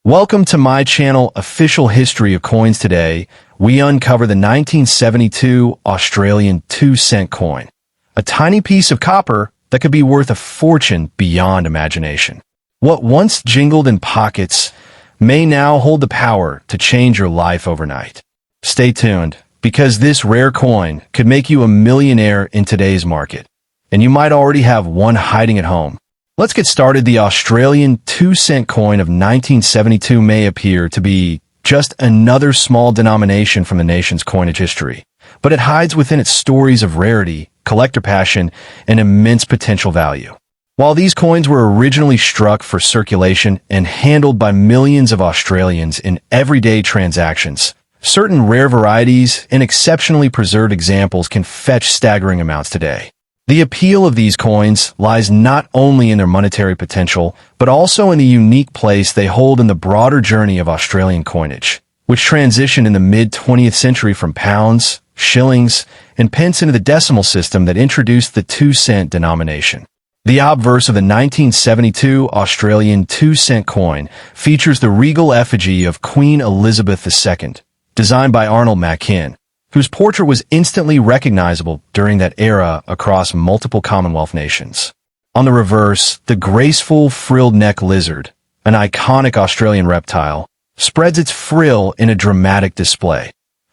Welcome to my channel, Official History of Coins. Today, we uncover the 1972 Australian 2-cent coin, a tiny piece of copper that could be worth a fortune beyond imagination. What once jingled in pockets may now hold the power to change your life overnight. Stay tuned, because this rare coin could make you a millionaire in today's market, and you might already have one hiding at home. Let's get started. The Australian 2-cent coin of 1972 may appear to be just another small denomination from the nation's coinage history, but it hides within its stories of rarity, collector passion, and immense potential value. While these coins were originally struck for circulation and handled by millions of Australians in everyday transactions, certain rare varieties and exceptionally preserved examples can fetch staggering amounts today. The appeal of these coins lies not only in their monetary potential, but also in the unique place they hold in the broader journey of Australian coinage, which transitioned in the mid-20th century from pounds, shillings, and pence into the decimal system that introduced the 2-cent denomination. The obverse of the 1972 Australian 2-cent coin features the regal effigy of Queen Elizabeth II, designed by Arnold Mackin, whose portrait was instantly recognizable during that era across multiple Commonwealth nations. On the reverse, the graceful frilled neck lizard, an iconic Australian reptile, spreads its frill in a dramatic display,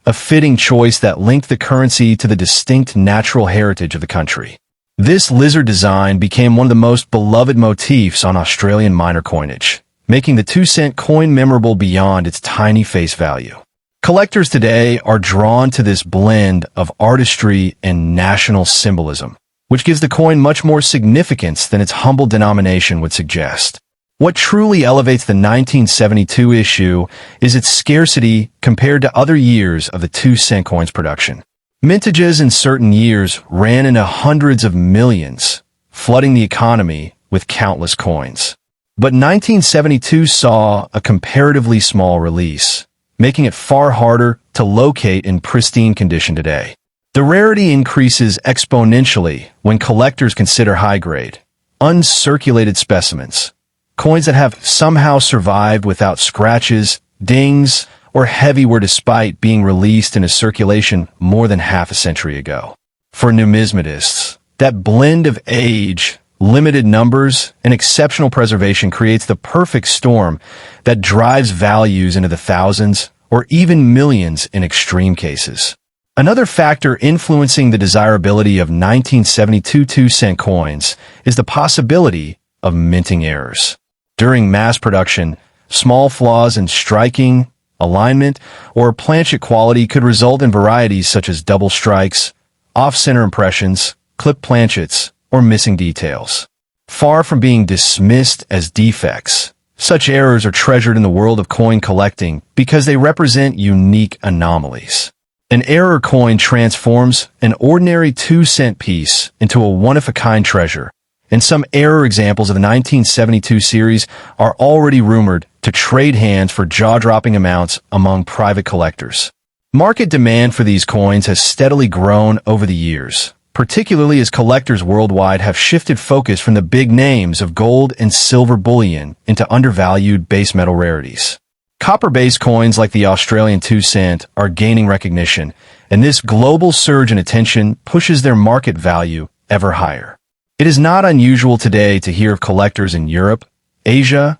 a fitting choice that linked the currency to the distinct natural heritage of the country. This lizard design became one of the most beloved motifs on Australian minor coinage, making the 2-cent coin memorable beyond its tiny face value. Collectors today are drawn to this blend of artistry and national symbolism, which gives the coin much more significance than its humble denomination would suggest. What truly elevates the 1972 issue is its scarcity compared to other years of the 2-cent coin's production. Mintages in certain years ran into hundreds of millions, flooding the economy with countless coins. But 1972 saw a comparatively small release, making it far harder to locate in pristine condition today. The rarity increases exponentially when collectors consider high-grade, uncirculated specimens, coins that have somehow survived without scratches, dings, or heavy wear despite being released into circulation more than half a century ago. For numismatists, that blend of age, limited numbers, and exceptional preservation creates the perfect storm that drives values into the thousands or even millions in extreme cases. Another factor influencing the desirability of 1972 2-cent coins is the possibility of minting errors. During mass production, small flaws in striking, alignment, or planchet quality could result in varieties such as double strikes, off-center impressions, clipped planchets, or missing details. Far from being dismissed as defects, such errors are treasured in the world of coin collecting because they represent unique anomalies. An error coin transforms an ordinary 2-cent piece into a one-of-a-kind treasure, and some error examples of the 1972 series are already rumored to trade hands for jaw-dropping amounts among private collectors. Market demand for these coins has steadily grown over the years, particularly as collectors worldwide have shifted focus from the big names of gold and silver bullion into undervalued base metal rarities. Copper-based coins like the Australian 2-cent are gaining recognition, and this global surge in attention pushes their market value ever higher. It is not unusual today to hear of collectors in Europe, Asia,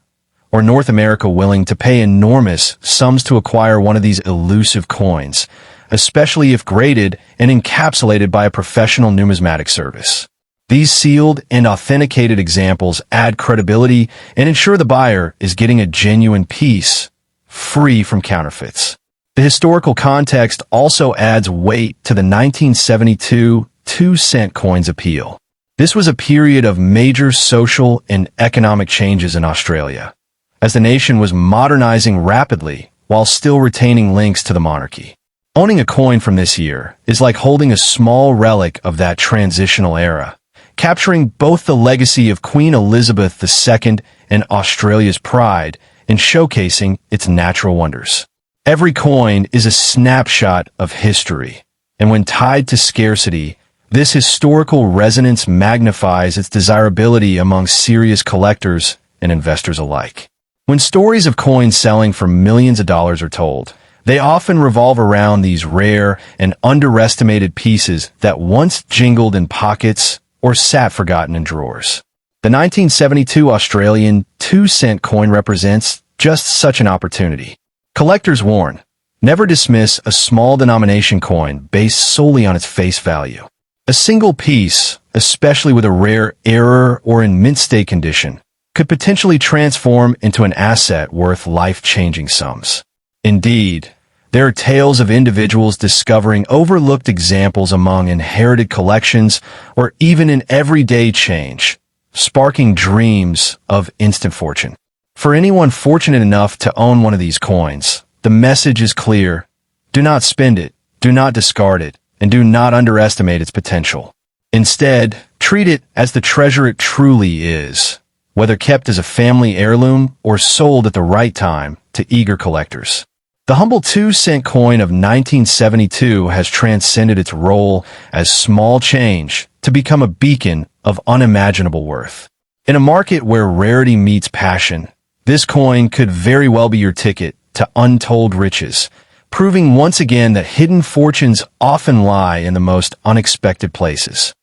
or North America willing to pay enormous sums to acquire one of these elusive coins, especially if graded and encapsulated by a professional numismatic service. These sealed and authenticated examples add credibility and ensure the buyer is getting a genuine piece, free from counterfeits. The historical context also adds weight to the 1972 2-cent coin's appeal. This was a period of major social and economic changes in Australia, as the nation was modernizing rapidly while still retaining links to the monarchy. Owning a coin from this year is like holding a small relic of that transitional era, capturing both the legacy of Queen Elizabeth II and Australia's pride and showcasing its natural wonders. Every coin is a snapshot of history, and when tied to scarcity, this historical resonance magnifies its desirability among serious collectors and investors alike. When stories of coins selling for millions of dollars are told, they often revolve around these rare and underestimated pieces that once jingled in pockets or sat forgotten in drawers. The 1972 Australian 2-cent coin represents just such an opportunity. Collectors warn, never dismiss a small denomination coin based solely on its face value. A single piece, especially with a rare error or in mint state condition, could potentially transform into an asset worth life-changing sums. Indeed, there are tales of individuals discovering overlooked examples among inherited collections or even in everyday change, sparking dreams of instant fortune. For anyone fortunate enough to own one of these coins, the message is clear. Do not spend it, do not discard it, and do not underestimate its potential. Instead, treat it as the treasure it truly is, whether kept as a family heirloom or sold at the right time to eager collectors. The humble 2-cent coin of 1972 has transcended its role as small change to become a beacon of unimaginable worth. In a market where rarity meets passion, this coin could very well be your ticket to untold riches, proving once again that hidden fortunes often lie in the most unexpected places.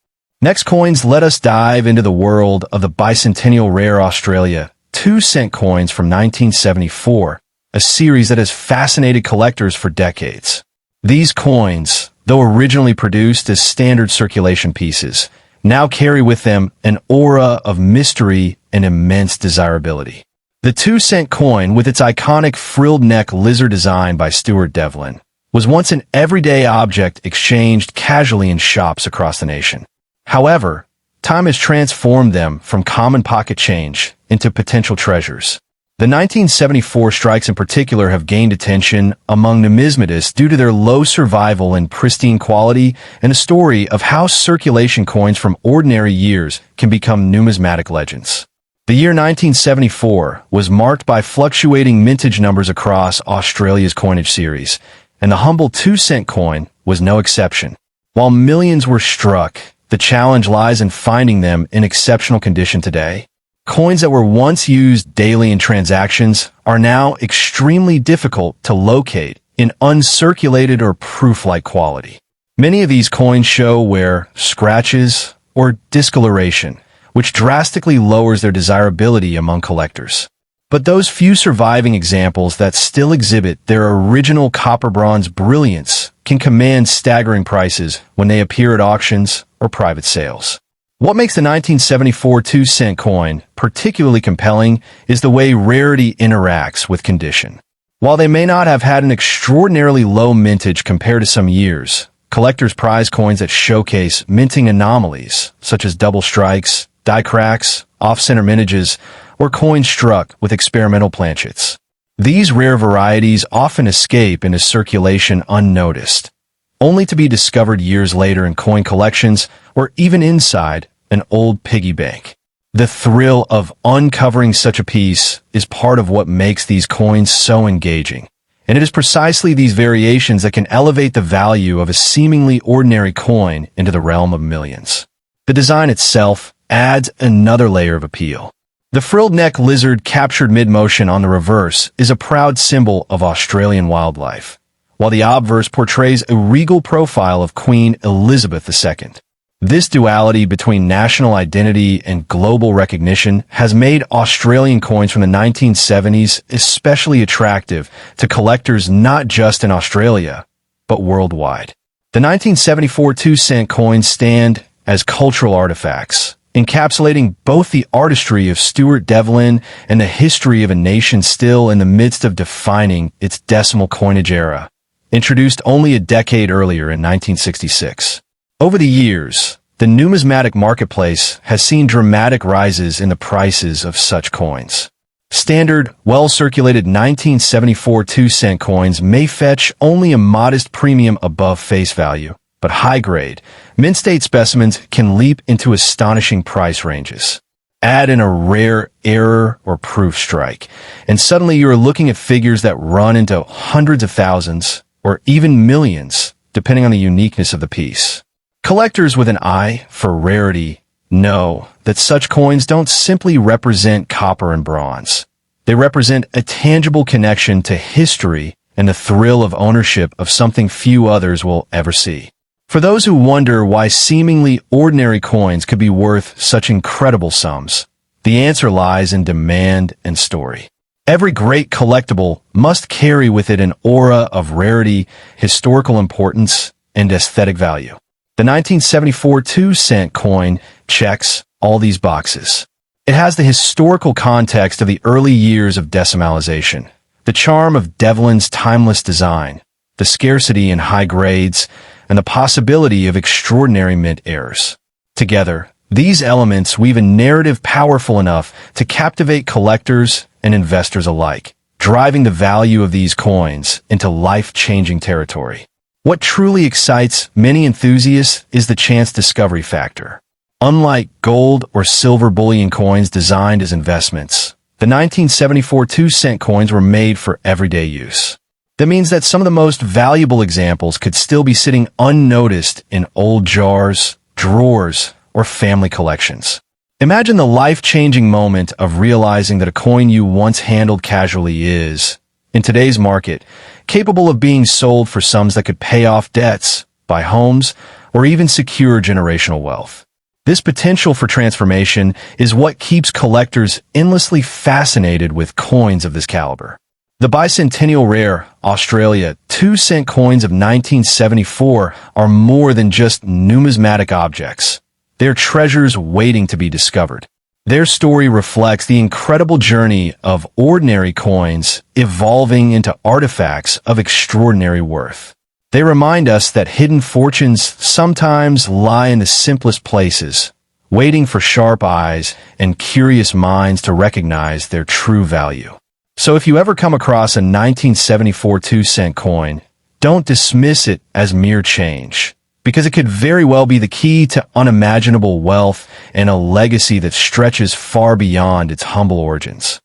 Next coins, let us dive into the world of the bicentennial rare Australia 2-cent coins from 1974, a series that has fascinated collectors for decades. These coins, though originally produced as standard circulation pieces, now carry with them an aura of mystery and immense desirability. The 2-cent coin, with its iconic frilled neck lizard design by Stuart Devlin, was once an everyday object exchanged casually in shops across the nation. However, time has transformed them from common pocket change into potential treasures. The 1974 strikes in particular have gained attention among numismatists due to their low survival and pristine quality, and a story of how circulation coins from ordinary years can become numismatic legends. The year 1974 was marked by fluctuating mintage numbers across Australia's coinage series, and the humble 2-cent coin was no exception. While millions were struck, the challenge lies in finding them in exceptional condition today. Coins that were once used daily in transactions are now extremely difficult to locate in uncirculated or proof-like quality. Many of these coins show wear, scratches, or discoloration, which drastically lowers their desirability among collectors. But those few surviving examples that still exhibit their original copper-bronze brilliance can command staggering prices when they appear at auctions or private sales. What makes the 1974 2-cent coin particularly compelling is the way rarity interacts with condition. While they may not have had an extraordinarily low mintage compared to some years, collectors prize coins that showcase minting anomalies, such as double strikes, die cracks, off-center mintages, or coins struck with experimental planchets. These rare varieties often escape into circulation unnoticed, only to be discovered years later in coin collections or even inside an old piggy bank. The thrill of uncovering such a piece is part of what makes these coins so engaging, and it is precisely these variations that can elevate the value of a seemingly ordinary coin into the realm of millions. The design itself adds another layer of appeal. The frilled neck lizard captured mid-motion on the reverse is a proud symbol of Australian wildlife, while the obverse portrays a regal profile of Queen Elizabeth II. This duality between national identity and global recognition has made Australian coins from the 1970s especially attractive to collectors not just in Australia, but worldwide. The 1974 2-cent coins stand as cultural artifacts, encapsulating both the artistry of Stuart Devlin and the history of a nation still in the midst of defining its decimal coinage era, introduced only a decade earlier in 1966. Over the years, the numismatic marketplace has seen dramatic rises in the prices of such coins. Standard, well-circulated 1974 2-cent coins may fetch only a modest premium above face value, but high-grade, mint-state specimens can leap into astonishing price ranges. Add in a rare error or proof strike, and suddenly you are looking at figures that run into hundreds of thousands, or even millions, depending on the uniqueness of the piece. Collectors with an eye for rarity know that such coins don't simply represent copper and bronze. They represent a tangible connection to history and the thrill of ownership of something few others will ever see. For those who wonder why seemingly ordinary coins could be worth such incredible sums, the answer lies in demand and story. Every great collectible must carry with it an aura of rarity, historical importance, and aesthetic value. The 1974 2-cent coin checks all these boxes. It has the historical context of the early years of decimalization, the charm of Devlin's timeless design, the scarcity in high grades, and the possibility of extraordinary mint errors. Together, these elements weave a narrative powerful enough to captivate collectors and investors alike, driving the value of these coins into life-changing territory. What truly excites many enthusiasts is the chance discovery factor. Unlike gold or silver bullion coins designed as investments, the 1974 2-cent coins were made for everyday use. That means that some of the most valuable examples could still be sitting unnoticed in old jars, drawers, or family collections. Imagine the life-changing moment of realizing that a coin you once handled casually is, in today's market, capable of being sold for sums that could pay off debts, buy homes, or even secure generational wealth. This potential for transformation is what keeps collectors endlessly fascinated with coins of this caliber. The bicentennial rare Australia 2-cent coins of 1974 are more than just numismatic objects. They're treasures waiting to be discovered. Their story reflects the incredible journey of ordinary coins evolving into artifacts of extraordinary worth. They remind us that hidden fortunes sometimes lie in the simplest places, waiting for sharp eyes and curious minds to recognize their true value. So if you ever come across a 1974 2-cent coin, don't dismiss it as mere change, because it could very well be the key to unimaginable wealth and a legacy that stretches far beyond its humble origins.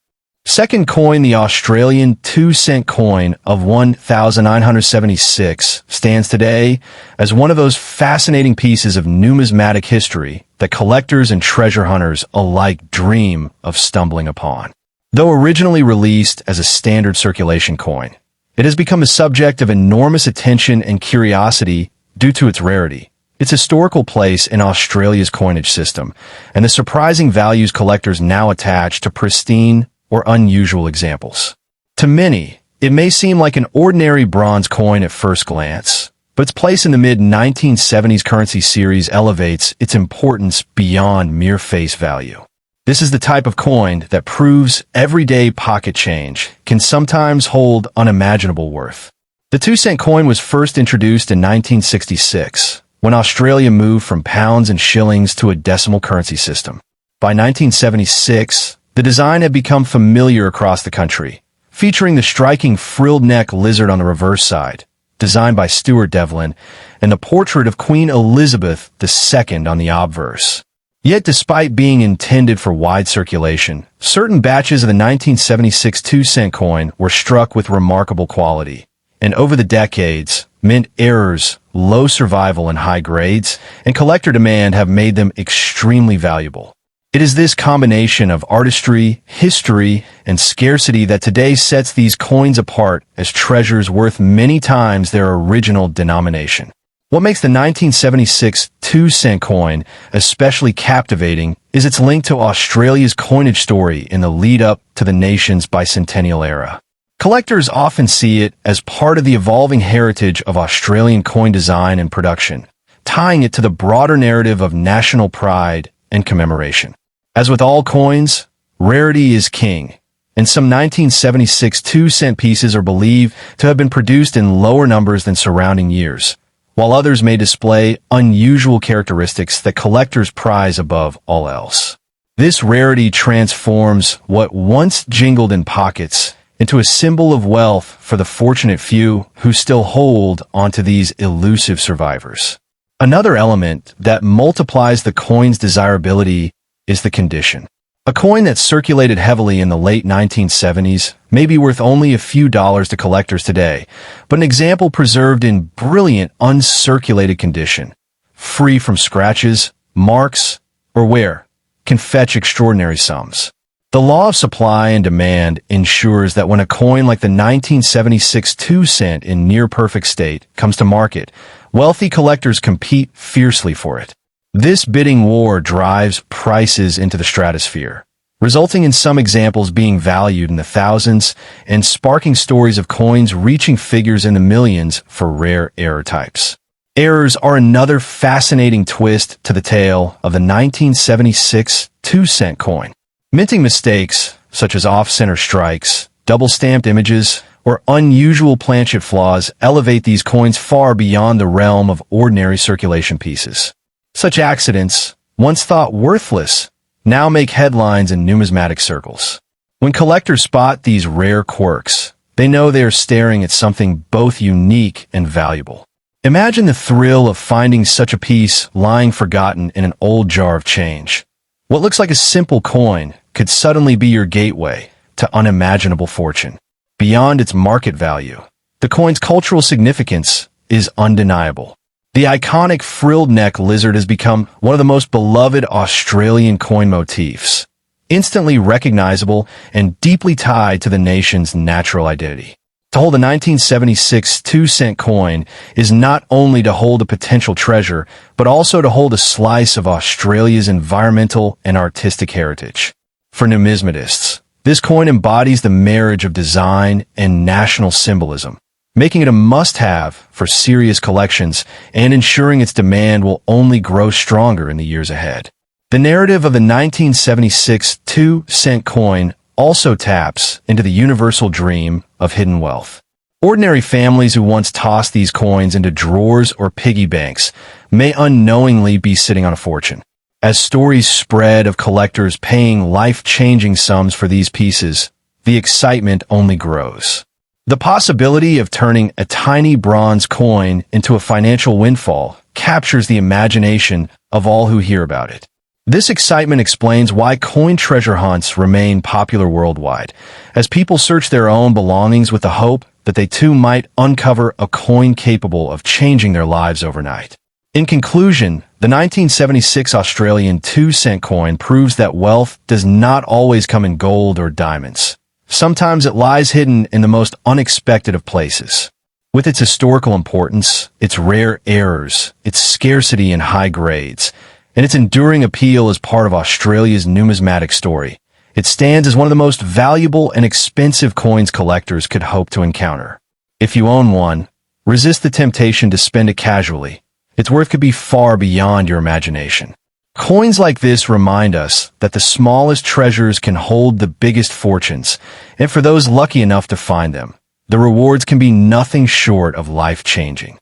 Second coin, the Australian 2-cent coin of 1976, stands today as one of those fascinating pieces of numismatic history that collectors and treasure hunters alike dream of stumbling upon. Though originally released as a standard circulation coin, it has become a subject of enormous attention and curiosity due to its rarity, its historical place in Australia's coinage system, and the surprising values collectors now attach to pristine or unusual examples. To many, it may seem like an ordinary bronze coin at first glance, but its place in the mid-1970s currency series elevates its importance beyond mere face value. This is the type of coin that proves everyday pocket change can sometimes hold unimaginable worth. The 2-cent coin was first introduced in 1966, when Australia moved from pounds and shillings to a decimal currency system. By 1976, the design had become familiar across the country, featuring the striking frilled neck lizard on the reverse side, designed by Stuart Devlin, and the portrait of Queen Elizabeth II on the obverse. Yet despite being intended for wide circulation, certain batches of the 1976 2-cent coin were struck with remarkable quality, and over the decades, mint errors, low survival and high grades, and collector demand have made them extremely valuable. It is this combination of artistry, history, and scarcity that today sets these coins apart as treasures worth many times their original denomination. What makes the 1976 2-cent coin especially captivating is its link to Australia's coinage story in the lead-up to the nation's bicentennial era. Collectors often see it as part of the evolving heritage of Australian coin design and production, tying it to the broader narrative of national pride and commemoration. As with all coins, rarity is king, and some 1976 2-cent pieces are believed to have been produced in lower numbers than surrounding years, while others may display unusual characteristics that collectors prize above all else. This rarity transforms what once jingled in pockets into a symbol of wealth for the fortunate few who still hold onto these elusive survivors. Another element that multiplies the coin's desirability is the condition. A coin that circulated heavily in the late 1970s may be worth only a few dollars to collectors today, but an example preserved in brilliant uncirculated condition, free from scratches, marks, or wear, can fetch extraordinary sums. The law of supply and demand ensures that when a coin like the 1976 2 cent in near-perfect state comes to market, wealthy collectors compete fiercely for it. This bidding war drives prices into the stratosphere, resulting in some examples being valued in the thousands and sparking stories of coins reaching figures in the millions for rare error types. Errors are another fascinating twist to the tale of the 1976 2 cent coin. Minting mistakes, such as off-center strikes, double-stamped images, or unusual planchet flaws elevate these coins far beyond the realm of ordinary circulation pieces. Such accidents, once thought worthless, now make headlines in numismatic circles. When collectors spot these rare quirks, they know they are staring at something both unique and valuable. Imagine the thrill of finding such a piece lying forgotten in an old jar of change. What looks like a simple coin could suddenly be your gateway to unimaginable fortune. Beyond its market value, the coin's cultural significance is undeniable. The iconic frilled neck lizard has become one of the most beloved Australian coin motifs, instantly recognizable and deeply tied to the nation's natural identity. To hold a 1976 2 cent coin is not only to hold a potential treasure, but also to hold a slice of Australia's environmental and artistic heritage. For numismatists, this coin embodies the marriage of design and national symbolism, making it a must-have for serious collections and ensuring its demand will only grow stronger in the years ahead. The narrative of the 1976 2 cent coin also taps into the universal dream of hidden wealth. Ordinary families who once tossed these coins into drawers or piggy banks may unknowingly be sitting on a fortune. As stories spread of collectors paying life-changing sums for these pieces, the excitement only grows. The possibility of turning a tiny bronze coin into a financial windfall captures the imagination of all who hear about it. This excitement explains why coin treasure hunts remain popular worldwide, as people search their own belongings with the hope that they too might uncover a coin capable of changing their lives overnight. In conclusion, the 1976 Australian 2 cent coin proves that wealth does not always come in gold or diamonds. Sometimes it lies hidden in the most unexpected of places. With its historical importance, its rare errors, its scarcity in high grades, and its enduring appeal as part of Australia's numismatic story, it stands as one of the most valuable and expensive coins collectors could hope to encounter. If you own one, resist the temptation to spend it casually. Its worth could be far beyond your imagination. Coins like this remind us that the smallest treasures can hold the biggest fortunes, and for those lucky enough to find them, the rewards can be nothing short of life-changing.